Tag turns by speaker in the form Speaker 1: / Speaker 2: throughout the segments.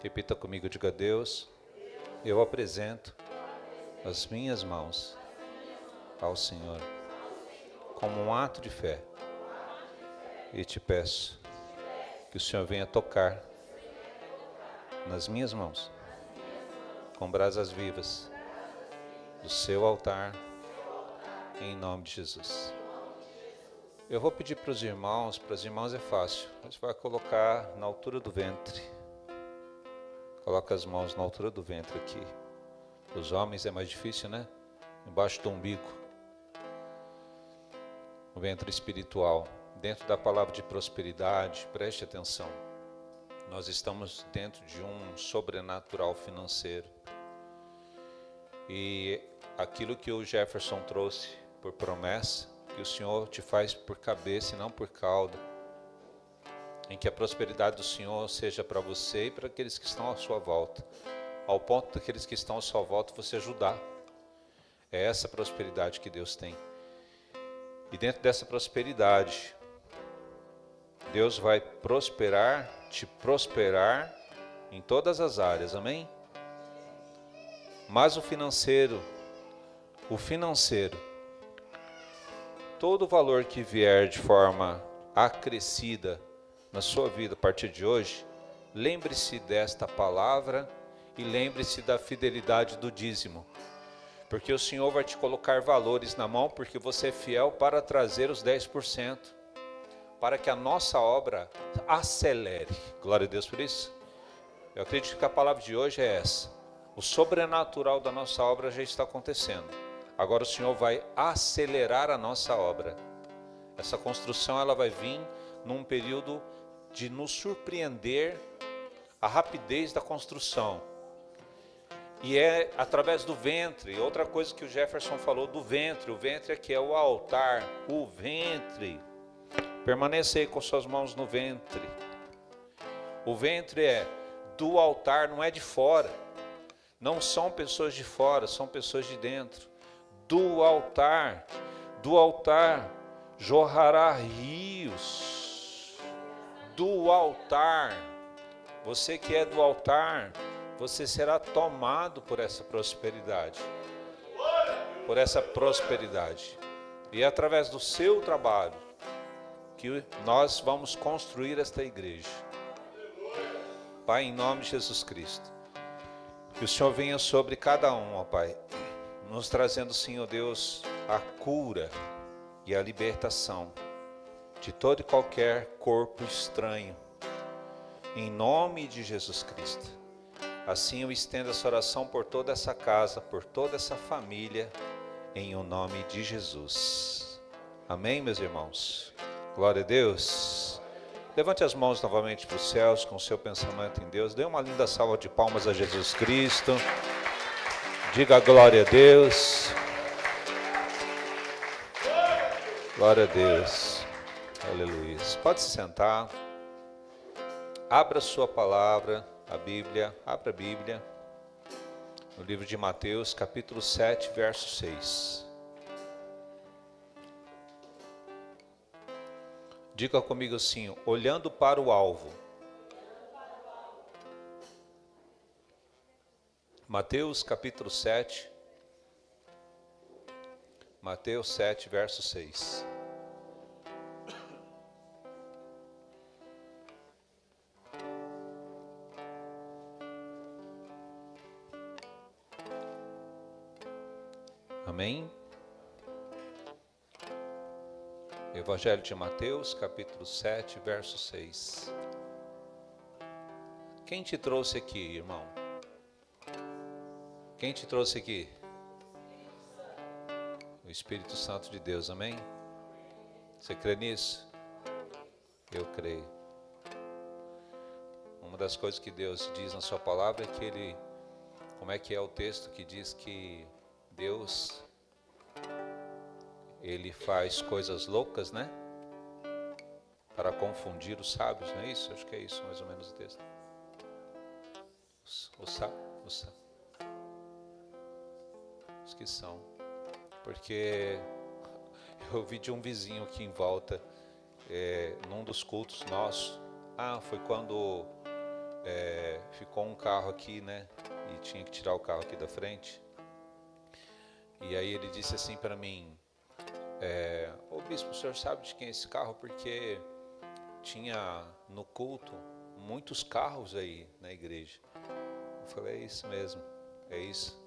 Speaker 1: Repita comigo, diga: Deus, eu apresento as minhas mãos ao Senhor como um ato de fé e te peço que o Senhor venha tocar nas minhas mãos com brasas vivas do seu altar, em nome de Jesus. Eu vou pedir para os irmãos é fácil, você vai colocar na altura do ventre. Coloca as mãos na altura do ventre aqui. Os homens é mais difícil, né? Embaixo do umbigo. O ventre espiritual. Dentro da palavra de prosperidade, preste atenção. Nós estamos dentro de um sobrenatural financeiro. E aquilo que o Jefferson trouxe por promessa, que o Senhor te faz por cabeça e não por cauda, em que a prosperidade do Senhor seja para você e para aqueles que estão à sua volta, ao ponto daqueles que estão à sua volta você ajudar. É essa prosperidade que Deus tem. E dentro dessa prosperidade, Deus vai te prosperar em todas as áreas, amém? Mas o financeiro, todo o valor que vier de forma acrescida na sua vida a partir de hoje, lembre-se desta palavra e lembre-se da fidelidade do dízimo. Porque o Senhor vai te colocar valores na mão, porque você é fiel para trazer os 10%, para que a nossa obra acelere. Glória a Deus por isso. Eu acredito que a palavra de hoje é essa. O sobrenatural da nossa obra já está acontecendo. Agora o Senhor vai acelerar a nossa obra. Essa construção ela vai vir num período de nos surpreender a rapidez da construção. E é através do ventre. Outra coisa que o Jefferson falou do ventre. O ventre aqui é o altar. O ventre. Permaneça aí com suas mãos no ventre. O ventre é do altar, não é de fora. Não são pessoas de fora, são pessoas de dentro. Do altar jorrará rios. Do altar, você que é do altar, você será tomado por essa prosperidade. Por essa prosperidade. E é através do seu trabalho que nós vamos construir esta igreja. Pai, em nome de Jesus Cristo, que o Senhor venha sobre cada um, ó Pai, nos trazendo, Senhor Deus, a cura e a libertação de todo e qualquer corpo estranho, em nome de Jesus Cristo. Assim eu estendo essa oração por toda essa casa, por toda essa família, em o nome de Jesus. Amém, meus irmãos? Glória a Deus. Levante as mãos novamente para os céus com o seu pensamento em Deus. Dê uma linda salva de palmas a Jesus Cristo. Diga glória a Deus. Glória a Deus. Aleluia. Pode se sentar. Abra sua palavra, a Bíblia. Abra a Bíblia. No livro de Mateus, capítulo 7, verso 6. Diga comigo assim: olhando para o alvo. Mateus capítulo 7. Mateus 7, verso 6. Amém? Evangelho de Mateus, capítulo 7, verso 6. Quem te trouxe aqui, irmão? Quem te trouxe aqui? O Espírito Santo de Deus, amém? Você crê nisso? Eu creio. Uma das coisas que Deus diz na sua palavra é que Ele, como é que é o texto que diz que Deus, Ele faz coisas loucas, né? Para confundir os sábios, não é isso? Acho que é isso, mais ou menos o texto. Os que são. Porque eu ouvi de um vizinho aqui em volta, num dos cultos nossos. Foi quando ficou um carro aqui, né? E tinha que tirar o carro aqui da frente. E aí ele disse assim para mim, ô bispo, o senhor sabe de quem é esse carro? Porque tinha no culto muitos carros aí na igreja. Eu falei, é isso mesmo, é isso,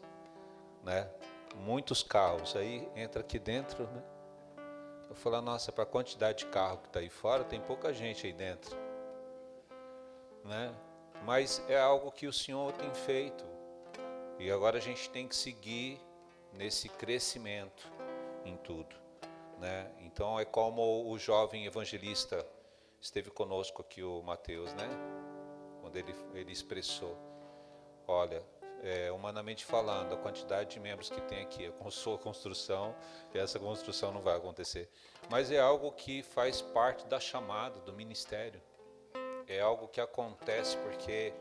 Speaker 1: né? Muitos carros, aí entra aqui dentro, né? Eu falei, nossa, para a quantidade de carro que está aí fora, tem pouca gente aí dentro, né? Mas é algo que o Senhor tem feito, e agora a gente tem que seguir nesse crescimento em tudo, né? Então é como o jovem evangelista esteve conosco aqui, o Mateus, né? Quando ele expressou, olha, humanamente falando, a quantidade de membros que tem aqui, a sua construção, essa construção não vai acontecer. Mas é algo que faz parte da chamada, do ministério. É algo que acontece porque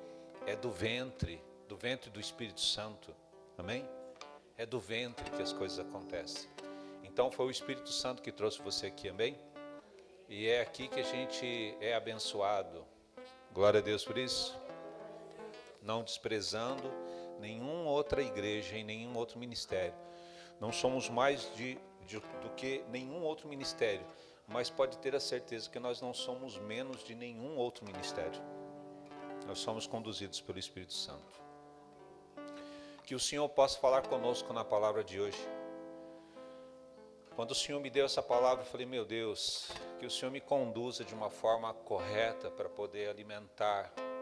Speaker 1: é do ventre do Espírito Santo. Amém? É do ventre que as coisas acontecem. Então foi o Espírito Santo que trouxe você aqui, amém? E é aqui que a gente é abençoado. Glória a Deus por isso. Não desprezando nenhuma outra igreja e nenhum outro ministério. Não somos mais do que nenhum outro ministério, mas pode ter a certeza que nós não somos menos de nenhum outro ministério. Nós somos conduzidos pelo Espírito Santo. Que o Senhor possa falar conosco na palavra de hoje. Quando o Senhor me deu essa palavra, eu falei, meu Deus, que o Senhor me conduza de uma forma correta para poder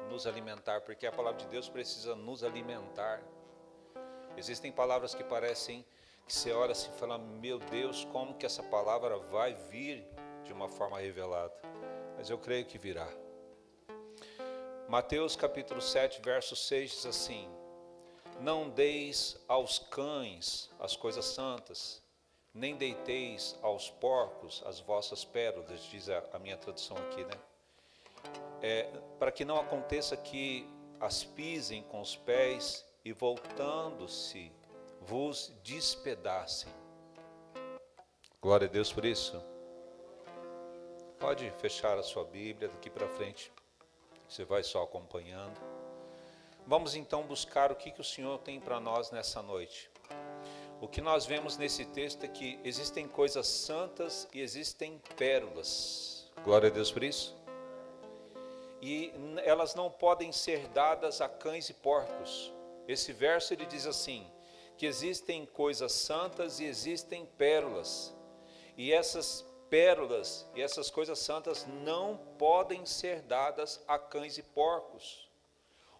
Speaker 1: nos alimentar, porque a palavra de Deus precisa nos alimentar. Existem palavras que parecem que você olha assim e fala, meu Deus, como que essa palavra vai vir de uma forma revelada? Mas eu creio que virá. Mateus capítulo 7, verso 6 diz assim, não deis aos cães as coisas santas, nem deiteis aos porcos as vossas pérolas, diz a minha tradução aqui, né? Para que não aconteça que as pisem com os pés e voltando-se vos despedacem. Glória a Deus por isso. Pode fechar a sua Bíblia daqui para frente, você vai só acompanhando. Vamos então buscar o que o Senhor tem para nós nessa noite. O que nós vemos nesse texto é que existem coisas santas e existem pérolas. Glória a Deus por isso. E elas não podem ser dadas a cães e porcos. Esse verso ele diz assim, que existem coisas santas e existem pérolas. E essas pérolas e essas coisas santas não podem ser dadas a cães e porcos.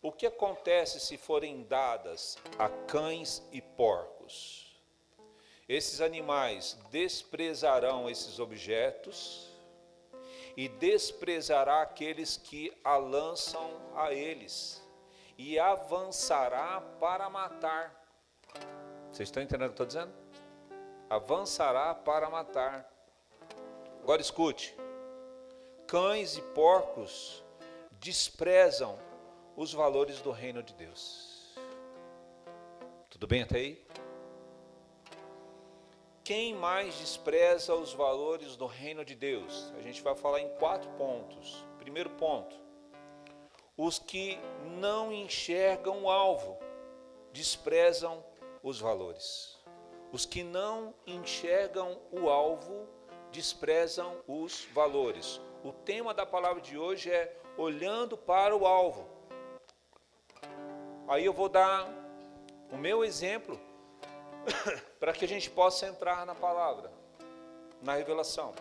Speaker 1: O que acontece se forem dadas a cães e porcos? Esses animais desprezarão esses objetos e desprezará aqueles que a lançam a eles e avançará para matar. Vocês estão entendendo o que eu estou dizendo? Avançará para matar. Agora escute, cães e porcos desprezam os valores do reino de Deus. Tudo bem até aí? Quem mais despreza os valores do reino de Deus? A gente vai falar em 4 pontos. Primeiro ponto, os que não enxergam o alvo, desprezam os valores. Os que não enxergam o alvo, desprezam os valores. O tema da palavra de hoje é olhando para o alvo. Aí eu vou dar o meu exemplo para que a gente possa entrar na palavra, na revelação.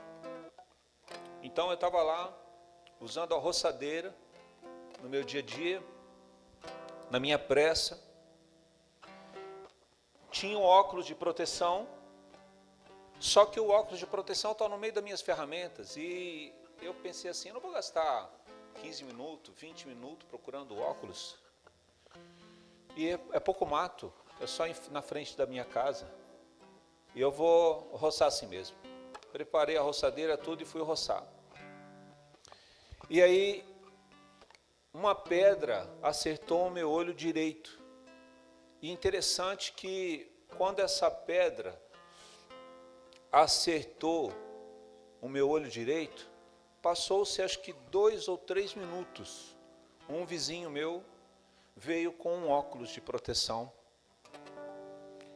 Speaker 1: Então eu estava lá, usando a roçadeira, no meu dia a dia, na minha pressa, tinha um óculos de proteção, só que o óculos de proteção está no meio das minhas ferramentas, e eu pensei assim, eu não vou gastar 15 minutos, 20 minutos procurando óculos, e é pouco mato, é só na frente da minha casa, e eu vou roçar assim mesmo. Preparei a roçadeira, tudo, e fui roçar. E aí, uma pedra acertou o meu olho direito. E interessante que quando essa pedra acertou o meu olho direito, passou-se acho que 2 ou 3 minutos. um vizinho meu veio com um óculos de proteção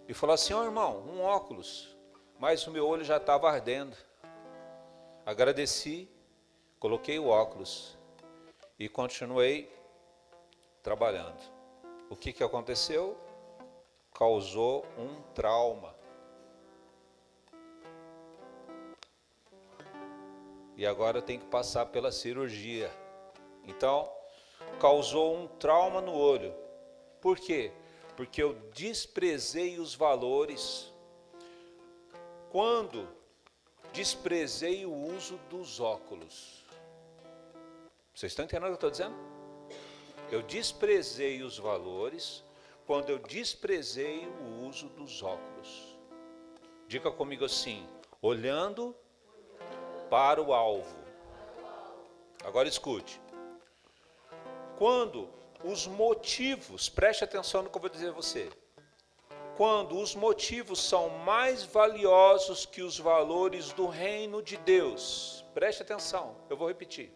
Speaker 1: e falou assim: ó irmão, um óculos, mas o meu olho já estava ardendo. Agradeci, coloquei o óculos e continuei trabalhando. O que aconteceu? Causou um trauma. E agora eu tenho que passar pela cirurgia. Então, causou um trauma no olho. Por quê? Porque eu desprezei os valores quando desprezei o uso dos óculos. Vocês estão entendendo o que eu estou dizendo? Eu desprezei os valores quando eu desprezei o uso dos óculos. Diga comigo assim: olhando para o alvo. Agora escute. Quando os motivos, preste atenção no que eu vou dizer a você. Quando os motivos são mais valiosos que os valores do reino de Deus, preste atenção, eu vou repetir.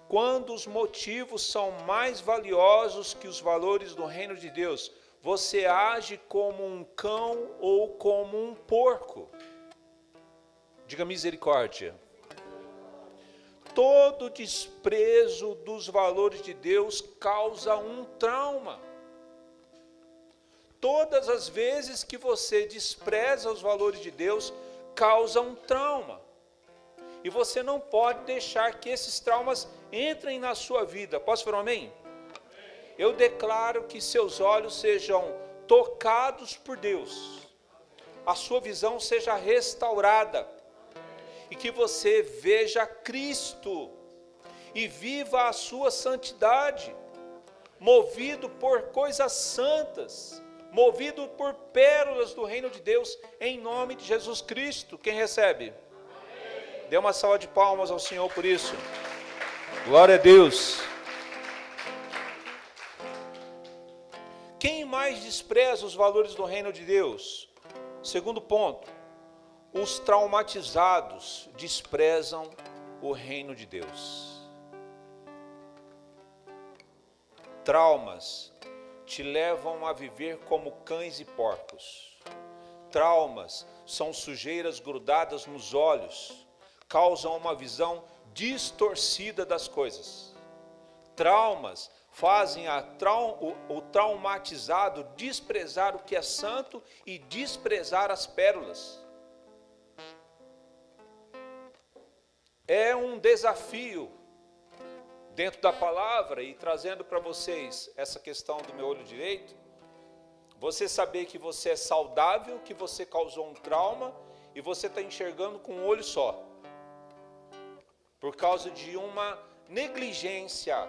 Speaker 1: Quando os motivos são mais valiosos que os valores do reino de Deus, você age como um cão ou como um porco. Diga misericórdia. Todo desprezo dos valores de Deus causa um trauma. Todas as vezes que você despreza os valores de Deus, causa um trauma. E você não pode deixar que esses traumas entrem na sua vida. Posso falar um amém? Eu declaro que seus olhos sejam tocados por Deus. A sua visão seja restaurada. E que você veja Cristo. E viva a sua santidade. Movido por coisas santas. Movido por pérolas do reino de Deus. Em nome de Jesus Cristo. Quem recebe? Dê uma salva de palmas ao Senhor por isso. Glória a Deus. Quem mais despreza os valores do reino de Deus? Segundo ponto, os traumatizados desprezam o reino de Deus. Traumas te levam a viver como cães e porcos. Traumas são sujeiras grudadas nos olhos, causam uma visão distorcida das coisas. Traumas fazem o traumatizado desprezar o que é santo e desprezar as pérolas. É um desafio dentro da palavra, e trazendo para vocês essa questão do meu olho direito, você saber que você é saudável, que você causou um trauma e você está enxergando com um olho só. Por causa de uma negligência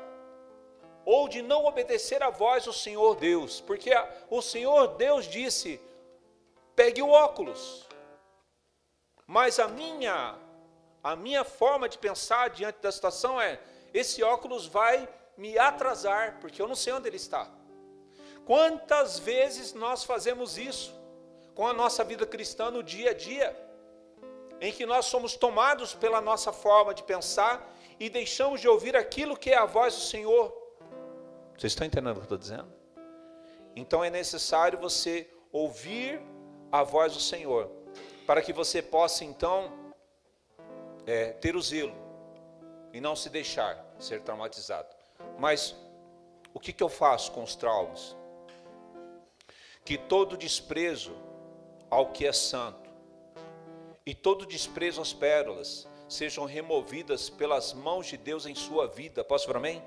Speaker 1: ou de não obedecer à voz do Senhor Deus. Porque o Senhor Deus disse, pegue o óculos. Mas a minha forma de pensar diante da situação é, esse óculos vai me atrasar, porque eu não sei onde ele está. Quantas vezes nós fazemos isso com a nossa vida cristã no dia a dia, em que nós somos tomados pela nossa forma de pensar e deixamos de ouvir aquilo que é a voz do Senhor. Vocês estão entendendo o que eu estou dizendo? Então é necessário você ouvir a voz do Senhor, para que você possa então ter o zelo e não se deixar ser traumatizado. Mas o que eu faço com os traumas? Que todo desprezo ao que é santo e todo desprezo às pérolas sejam removidas pelas mãos de Deus em sua vida. Posso falar amém?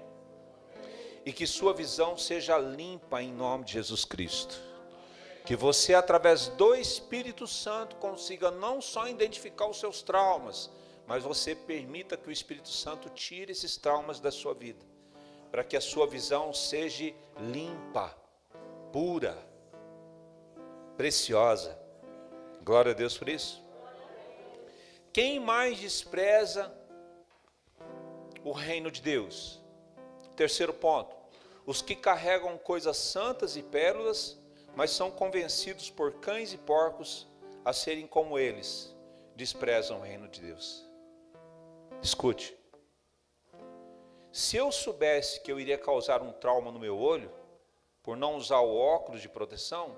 Speaker 1: E que sua visão seja limpa em nome de Jesus Cristo. Que você, através do Espírito Santo, consiga não só identificar os seus traumas, mas você permita que o Espírito Santo tire esses traumas da sua vida, para que a sua visão seja limpa, pura, preciosa. Glória a Deus por isso. Quem mais despreza o reino de Deus? Terceiro ponto, os que carregam coisas santas e pérolas, mas são convencidos por cães e porcos a serem como eles, desprezam o reino de Deus. Escute, Se eu soubesse que eu iria causar um trauma no meu olho, por não usar o óculos de proteção,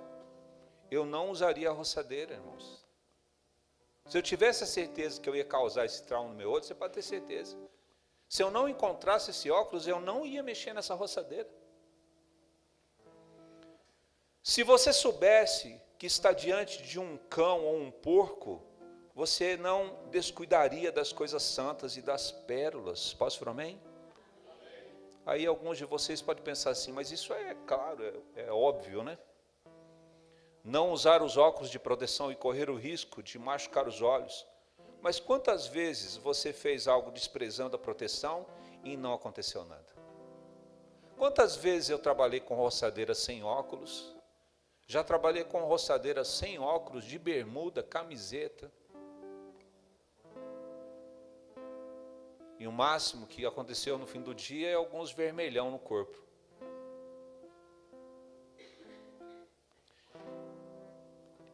Speaker 1: eu não usaria a roçadeira, irmãos. Se eu tivesse a certeza que eu ia causar esse trauma no meu olho, você pode ter certeza. Se eu não encontrasse esse óculos, eu não ia mexer nessa roçadeira. Se você soubesse que está diante de um cão ou um porco, você não descuidaria das coisas santas e das pérolas. Posso falar amém? Aí alguns de vocês podem pensar assim, mas isso é claro, é óbvio, né? Não usar os óculos de proteção e correr o risco de machucar os olhos. Mas quantas vezes você fez algo desprezando a proteção e não aconteceu nada? Quantas vezes eu trabalhei com roçadeira sem óculos? Já trabalhei com roçadeira sem óculos, de bermuda, camiseta. E o máximo que aconteceu no fim do dia é alguns vermelhão no corpo.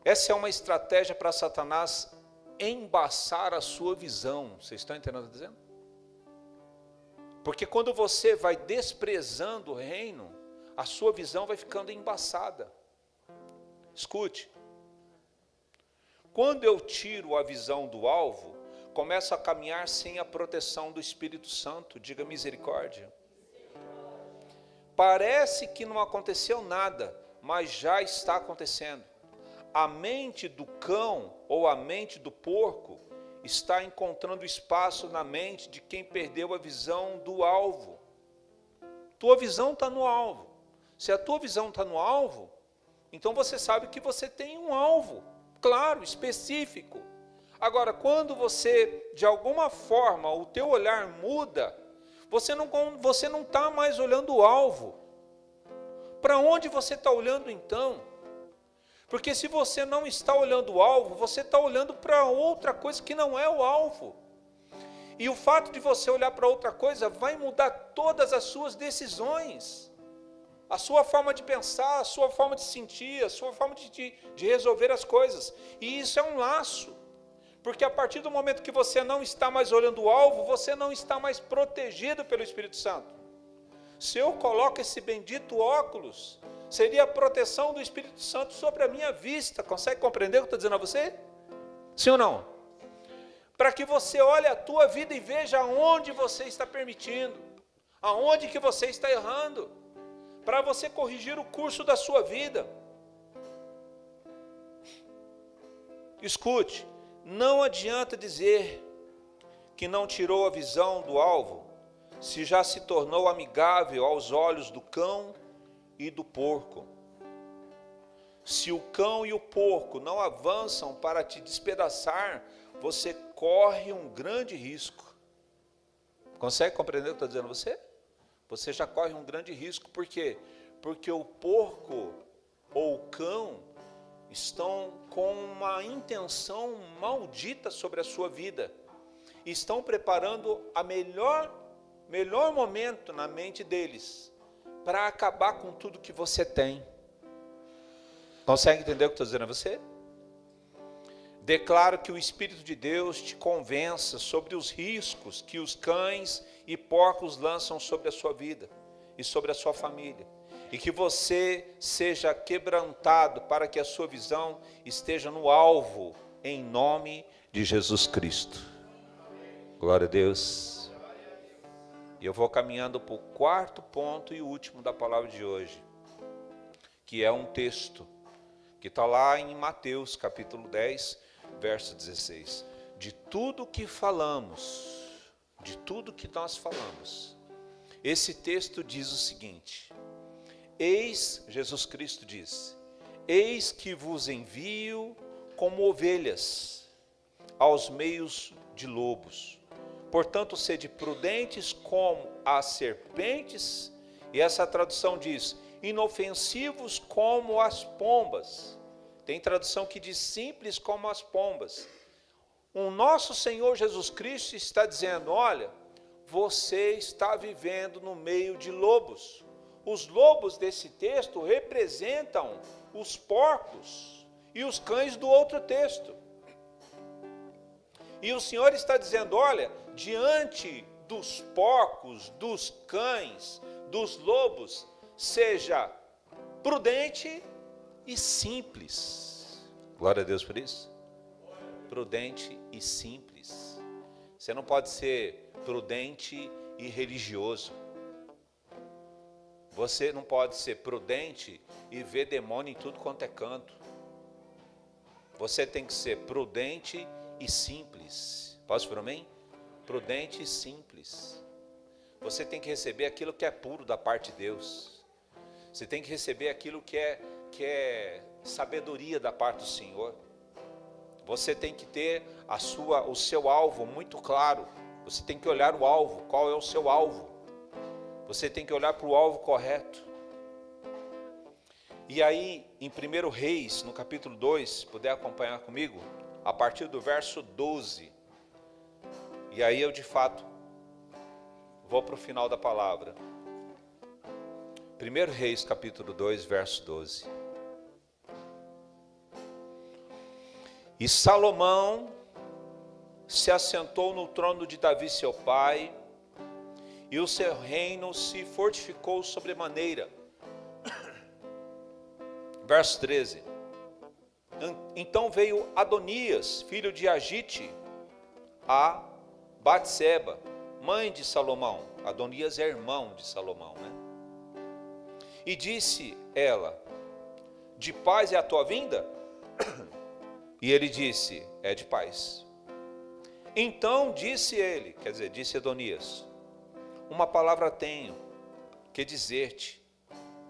Speaker 1: Essa é uma estratégia para Satanás embaçar a sua visão. Vocês estão entendendo o que eu estou dizendo? Porque quando você vai desprezando o reino, a sua visão vai ficando embaçada. Escute. Quando eu tiro a visão do alvo, começo a caminhar sem a proteção do Espírito Santo. Diga misericórdia. Parece que não aconteceu nada, mas já está acontecendo. A mente do cão ou a mente do porco está encontrando espaço na mente de quem perdeu a visão do alvo. Tua visão está no alvo. Se a tua visão está no alvo, então você sabe que você tem um alvo, claro, específico. Agora, quando você, de alguma forma, o teu olhar muda, você não está mais olhando o alvo. Para onde você está olhando então? Porque se você não está olhando o alvo, você está olhando para outra coisa que não é o alvo. E o fato de você olhar para outra coisa vai mudar todas as suas decisões. A sua forma de pensar, a sua forma de sentir, a sua forma de resolver as coisas. E isso é um laço. Porque a partir do momento que você não está mais olhando o alvo, você não está mais protegido pelo Espírito Santo. Se eu coloco esse bendito óculos, seria a proteção do Espírito Santo sobre a minha vista. Consegue compreender o que eu estou dizendo a você? Sim ou não? Para que você olhe a tua vida e veja aonde você está permitindo, aonde que você está errando, para você corrigir o curso da sua vida. Escute, não adianta dizer que não tirou a visão do alvo, se já se tornou amigável aos olhos do cão e do porco. Se o cão e o porco não avançam para te despedaçar, você corre um grande risco. Consegue compreender o que eu estou dizendo a você? Você já corre um grande risco. Por quê? Porque o porco ou o cão estão com uma intenção maldita sobre a sua vida. Estão preparando a melhor momento na mente deles para acabar com tudo que você tem. Consegue entender o que eu estou dizendo a você? Declaro que o Espírito de Deus te convença sobre os riscos que os cães e porcos lançam sobre a sua vida e sobre a sua família. E que você seja quebrantado para que a sua visão esteja no alvo, em nome de Jesus Cristo. Glória a Deus. E eu vou caminhando para o quarto ponto e último da palavra de hoje, que é um texto que está lá em Mateus capítulo 10, verso 16. De tudo que falamos, de tudo que nós falamos, esse texto diz o seguinte: Jesus Cristo diz, eis que vos envio como ovelhas aos meios de lobos. Portanto, sede prudentes como as serpentes, e essa tradução diz, inofensivos como as pombas. Tem tradução que diz simples como as pombas. O nosso Senhor Jesus Cristo está dizendo, olha, você está vivendo no meio de lobos. Os lobos desse texto representam os porcos e os cães do outro texto. E o Senhor está dizendo, olha, diante dos porcos, dos cães, dos lobos, seja prudente e simples. Glória a Deus por isso. Prudente e simples. Você não pode ser prudente e religioso. Você não pode ser prudente e ver demônio em tudo quanto é canto. Você tem que ser prudente e simples. Posso por mim? Prudente e simples. Você tem que receber aquilo que é puro da parte de Deus. Você tem que receber aquilo que é sabedoria da parte do Senhor. Você tem que ter o seu alvo muito claro. Você tem que olhar o alvo. Qual é o seu alvo? Você tem que olhar para o alvo correto. E aí, em 1 Reis, no capítulo 2, se puder acompanhar comigo, a partir do verso 12. E aí eu, de fato, vou para o final da palavra. 1 Reis, capítulo 2, verso 12. E Salomão se assentou no trono de Davi, seu pai, e o seu reino se fortificou sobremaneira. Verso 13. Então veio Adonias, filho de Agite, a Batseba, mãe de Salomão. Adonias é irmão de Salomão, né? E disse ela: de paz é a tua vinda? E ele disse: é de paz. Então disse ele, quer dizer, disse Adonias: uma palavra tenho que dizer-te.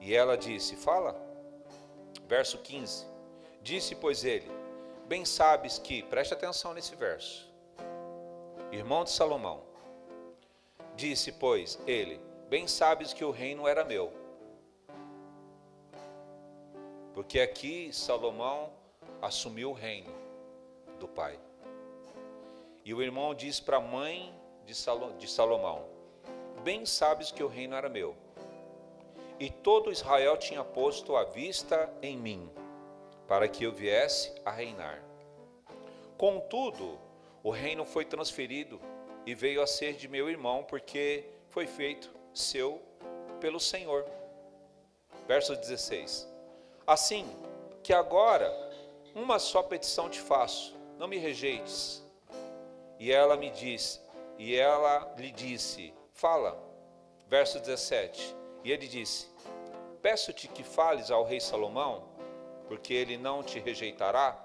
Speaker 1: E ela disse: fala. Verso 15. Disse, pois ele: bem sabes que, preste atenção nesse verso, irmão de Salomão. Disse, pois ele: bem sabes que o reino era meu. Porque aqui Salomão assumiu o reino do pai. E o irmão disse para a mãe de Salomão: bem sabes que o reino era meu, e todo Israel tinha posto a vista em mim, para que eu viesse a reinar. Contudo, o reino foi transferido e veio a ser de meu irmão, porque foi feito seu pelo Senhor. Verso 16. Assim que agora uma só petição te faço, não me rejeites. E ela lhe disse: fala. Verso 17. E ele disse: peço-te que fales ao rei Salomão, porque ele não te rejeitará,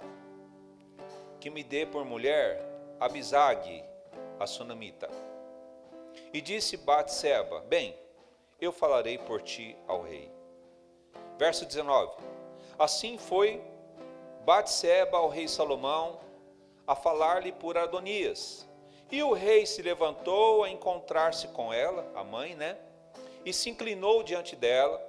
Speaker 1: que me dê por mulher Abisag, a sunamita. E disse Batseba: bem, eu falarei por ti ao rei. Verso 19. Assim foi Batseba ao rei Salomão a falar-lhe por Adonias. E o rei se levantou a encontrar-se com ela, a mãe, né? E se inclinou diante dela.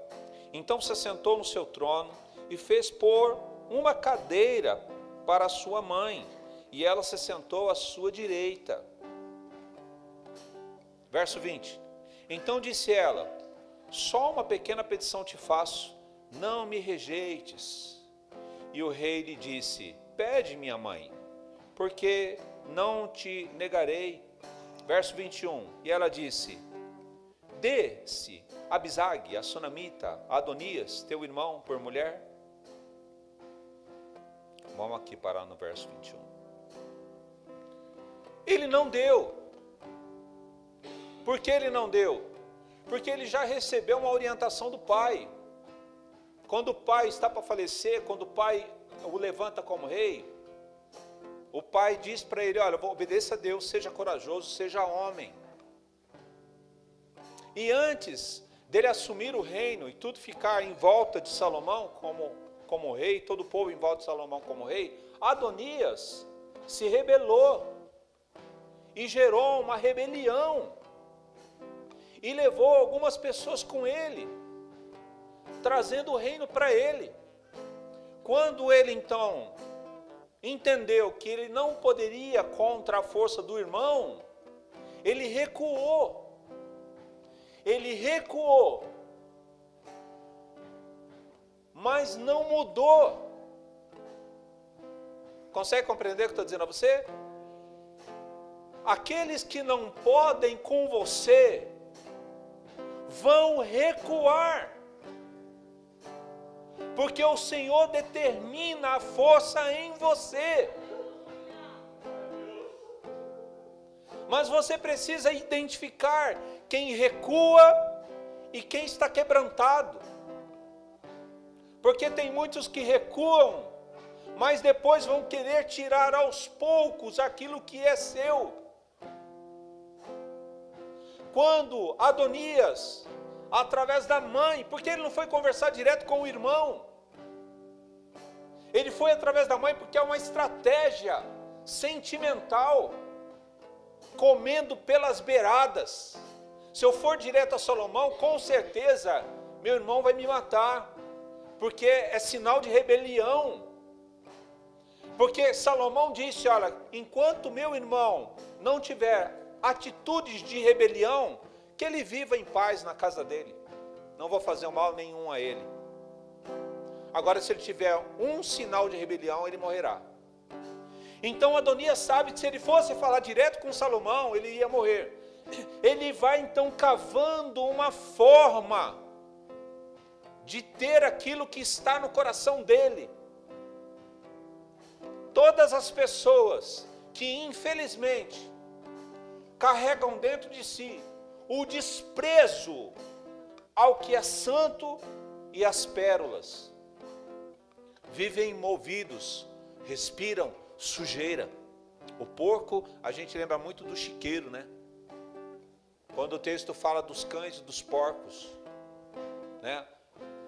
Speaker 1: Então se assentou no seu trono e fez pôr uma cadeira para sua mãe, e ela se sentou à sua direita. Verso 20. Então disse ela: só uma pequena petição te faço, não me rejeites. E o rei lhe disse: pede, minha mãe, porque não te negarei. Verso 21. E ela disse: dê-se Abisag, a sunamita, a Adonias, teu irmão, por mulher. Vamos aqui parar no verso 21. Ele não deu. Por que ele não deu? Porque ele já recebeu uma orientação do pai. Quando o pai está para falecer, quando o pai o levanta como rei, o pai diz para ele: olha, obedeça a Deus, seja corajoso, seja homem. E antes dele assumir o reino e tudo ficar em volta de Salomão como rei, todo o povo em volta de Salomão como rei, Adonias se rebelou e gerou uma rebelião e levou algumas pessoas com ele, trazendo o reino para ele. Quando ele então entendeu que ele não poderia contra a força do irmão, ele recuou. Ele recuou, mas não mudou. Consegue compreender o que eu estou dizendo a você? aqueles que não podem com você vão recuar, porque o Senhor determina a força em você. Mas você precisa identificar quem recua e quem está quebrantado, porque tem muitos que recuam, mas depois vão querer tirar aos poucos aquilo que é seu. Quando Adonias, através da mãe, porque ele não foi conversar direto com o irmão, ele foi através da mãe porque é uma estratégia sentimental, comendo pelas beiradas. Se eu for direto a Salomão, com certeza meu irmão vai me matar, porque é sinal de rebelião. Porque Salomão disse, olha, enquanto meu irmão não tiver atitudes de rebelião, que ele viva em paz na casa dele, não vou fazer mal nenhum a ele. Agora, se ele tiver um sinal de rebelião, ele morrerá. Então Adonias sabe que se ele fosse falar direto com Salomão, ele ia morrer. Ele vai então cavando uma forma de ter aquilo que está no coração dele. Todas as pessoas que infelizmente carregam dentro de si o desprezo ao que é santo e às pérolas, vivem movidos, respiram sujeira. O porco, a gente lembra muito do chiqueiro, né? Quando o texto fala dos cães e dos porcos, né?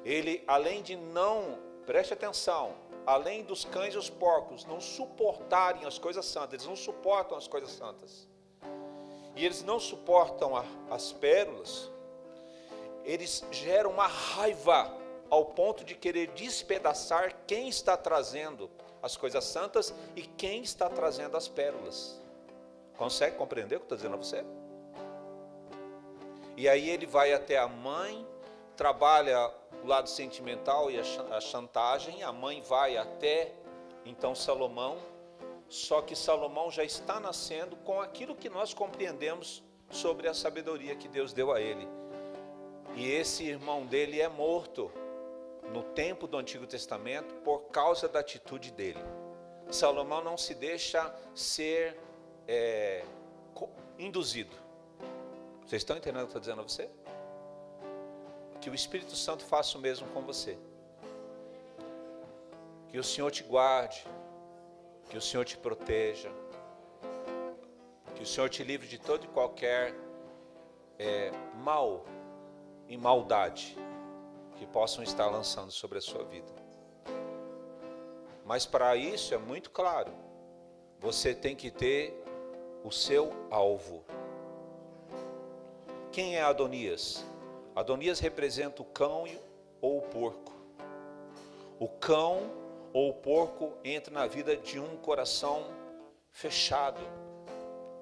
Speaker 1: Ele, além de não, preste atenção, além dos cães e os porcos não suportarem as coisas santas, eles não suportam as coisas santas, e eles não suportam as pérolas, eles geram uma raiva ao ponto de querer despedaçar quem está trazendo as coisas santas e quem está trazendo as pérolas. Consegue compreender o que eu estou dizendo a você? E aí ele vai até a mãe, trabalha o lado sentimental e a chantagem, a mãe vai até então Salomão, só que Salomão já está nascendo com aquilo que nós compreendemos sobre a sabedoria que Deus deu a ele. E esse irmão dele é morto no tempo do Antigo Testamento por causa da atitude dele. Salomão não se deixa ser induzido. Vocês estão entendendo o que eu estou dizendo a você? Que o Espírito Santo faça o mesmo com você. Que o Senhor te guarde, que o Senhor te proteja, que o Senhor te livre de todo e qualquer mal e maldade que possam estar lançando sobre a sua vida. Mas para isso é muito claro, você tem que ter o seu alvo. Quem é Adonias? Adonias representa o cão ou o porco. O cão ou o porco entra na vida de um coração fechado.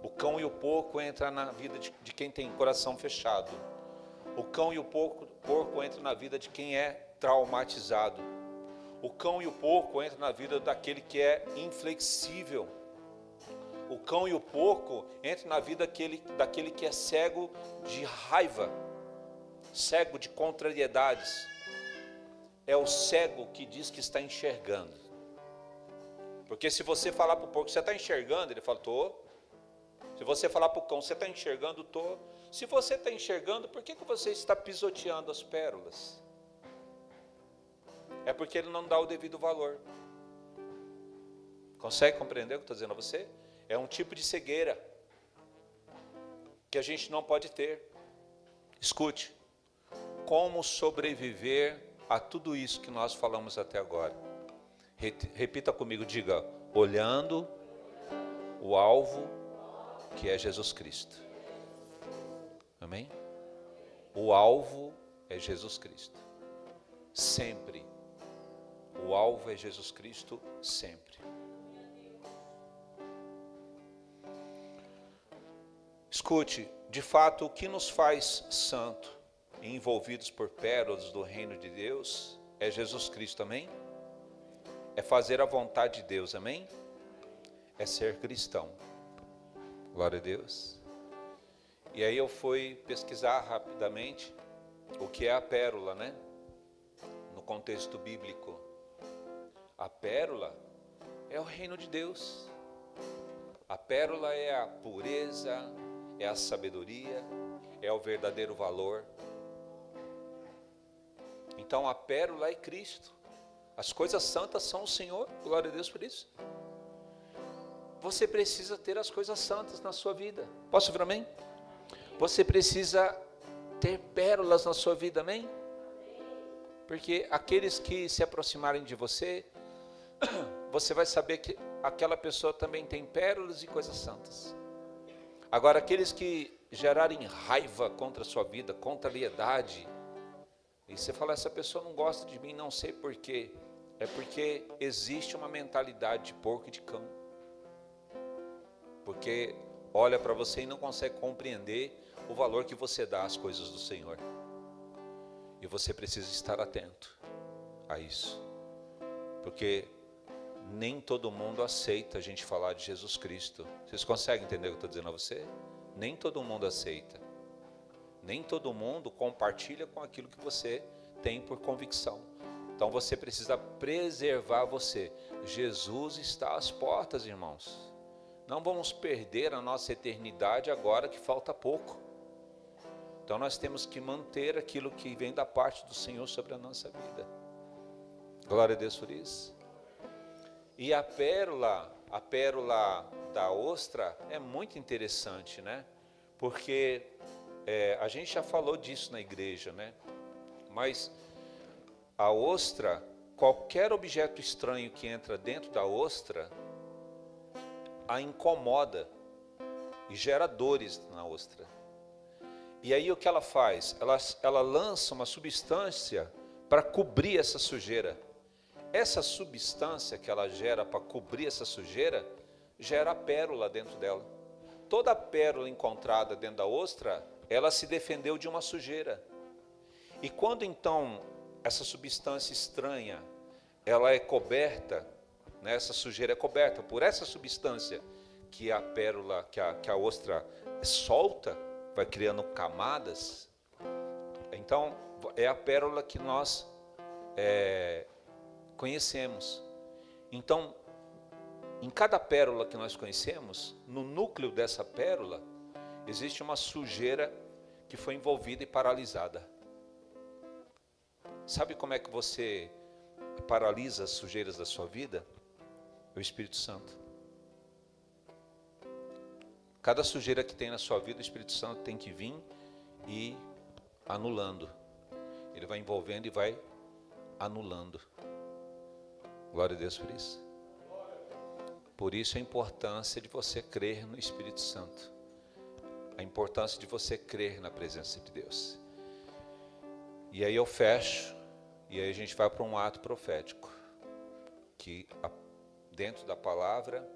Speaker 1: O cão e o porco entram na vida de quem tem coração fechado. O cão e o porco entram na vida de quem é traumatizado. O cão e o porco entram na vida daquele que é inflexível. O cão e o porco entram na vida daquele que é cego de raiva, cego de contrariedades. É o cego que diz que está enxergando. Porque se você falar para o porco, você está enxergando? Ele fala, estou. Se você falar para o cão, você está enxergando? Estou. Se você está enxergando, por que você está pisoteando as pérolas? É porque ele não dá o devido valor. Consegue compreender o que eu estou dizendo a você? É um tipo de cegueira que a gente não pode ter. Escute, como sobreviver a tudo isso que nós falamos até agora? Repita comigo, diga, olhando o alvo que é Jesus Cristo. Amém? O alvo é Jesus Cristo. Sempre. O alvo é Jesus Cristo, sempre. Escute, de fato, o que nos faz santo e envolvidos por pérolas do reino de Deus é Jesus Cristo, amém? É fazer a vontade de Deus, amém? É ser cristão. Glória a Deus. E aí eu fui pesquisar rapidamente o que é a pérola, né? No contexto bíblico. A pérola é o reino de Deus. A pérola é a pureza, é a sabedoria, é o verdadeiro valor. Então a pérola é Cristo. As coisas santas são o Senhor. Glória a Deus por isso. Você precisa ter as coisas santas na sua vida. Posso ouvir amém? Você precisa ter pérolas na sua vida, amém? Porque aqueles que se aproximarem de você, você vai saber que aquela pessoa também tem pérolas e coisas santas. Agora, aqueles que gerarem raiva contra a sua vida, contrariedade, e você fala, essa pessoa não gosta de mim, não sei porquê. É porque existe uma mentalidade de porco e de cão. Porque olha para você e não consegue compreender o valor que você dá às coisas do Senhor. E você precisa estar atento a isso. Porque nem todo mundo aceita a gente falar de Jesus Cristo. Vocês conseguem entender o que eu estou dizendo a você? Nem todo mundo aceita. Nem todo mundo compartilha com aquilo que você tem por convicção. Então você precisa preservar você. Jesus está às portas, irmãos. Não vamos perder a nossa eternidade agora que falta pouco. Então nós temos que manter aquilo que vem da parte do Senhor sobre a nossa vida. Glória a Deus por isso. E a pérola da ostra é muito interessante, né? Porque a gente já falou disso na igreja, né? Mas a ostra, qualquer objeto estranho que entra dentro da ostra, a incomoda e gera dores na ostra. E aí o que ela faz? Ela lança uma substância para cobrir essa sujeira. Essa substância que ela gera para cobrir essa sujeira, gera a pérola dentro dela. Toda pérola encontrada dentro da ostra, ela se defendeu de uma sujeira. E quando então essa substância estranha, ela é coberta, né, essa sujeira é coberta por essa substância que a pérola, que a ostra solta, vai criando camadas. Então é a pérola que nós conhecemos. Então, em cada pérola que nós conhecemos, no núcleo dessa pérola, existe uma sujeira que foi envolvida e paralisada. Sabe como é que você paralisa as sujeiras da sua vida? É o Espírito Santo. Cada sujeira que tem na sua vida, o Espírito Santo tem que vir e anulando. Ele vai envolvendo e vai anulando. Glória a Deus por isso. Por isso a importância de você crer no Espírito Santo. A importância de você crer na presença de Deus. E aí eu fecho, e aí a gente vai para um ato profético. Que dentro da palavra,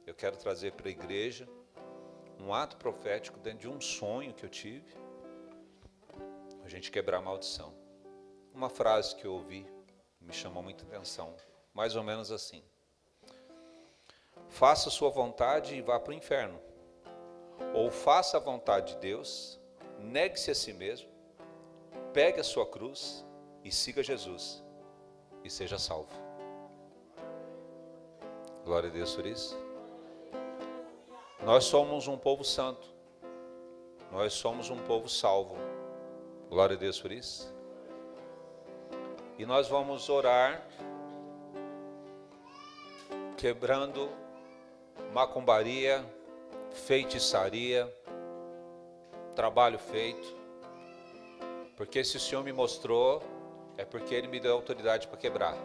Speaker 1: eu quero trazer para a igreja um ato profético dentro de um sonho que eu tive. A gente quebrar a maldição. Uma frase que eu ouvi, me chamou muita atenção. Mais ou menos assim: faça a sua vontade e vá para o inferno. Ou faça a vontade de Deus, negue-se a si mesmo, pegue a sua cruz e siga Jesus e seja salvo. Glória a Deus por isso. Nós somos um povo santo. Nós somos um povo salvo. Glória a Deus por isso. E nós vamos orar quebrando macumbaria, feitiçaria, trabalho feito. Porque se o Senhor me mostrou, é porque Ele me deu autoridade para quebrar.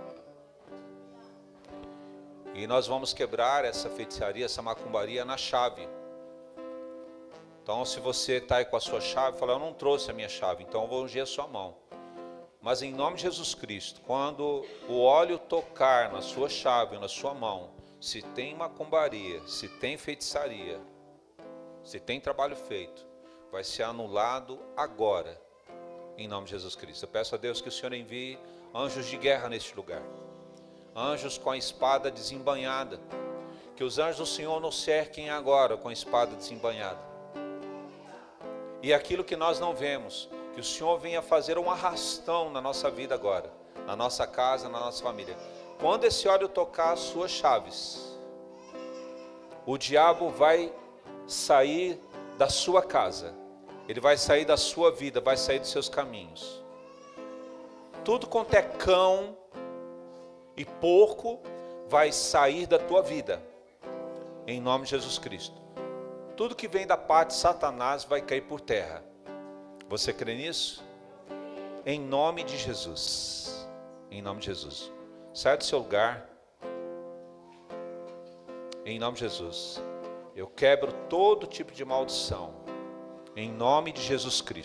Speaker 1: E nós vamos quebrar essa feitiçaria, essa macumbaria na chave. Então se você está aí com a sua chave, fala, eu não trouxe a minha chave, então eu vou ungir a sua mão. Mas em nome de Jesus Cristo, quando o óleo tocar na sua chave, na sua mão, se tem macumbaria, se tem feitiçaria, se tem trabalho feito, vai ser anulado agora, em nome de Jesus Cristo. Eu peço a Deus que o Senhor envie anjos de guerra neste lugar. Anjos com a espada desembainhada, Que os anjos do Senhor nos cerquem agora com a espada desembainhada. E aquilo que nós não vemos, que o Senhor venha fazer um arrastão na nossa vida agora, na nossa casa, na nossa família. Quando esse óleo tocar as suas chaves, o diabo vai sair da sua casa, ele vai sair da sua vida, vai sair dos seus caminhos. Tudo quanto é cão e porco vai sair da tua vida, em nome de Jesus Cristo. Tudo que vem da parte de Satanás vai cair por terra. Você crê nisso? Em nome de Jesus. Em nome de Jesus. Sai do seu lugar. Em nome de Jesus. Eu quebro todo tipo de maldição. Em nome de Jesus Cristo.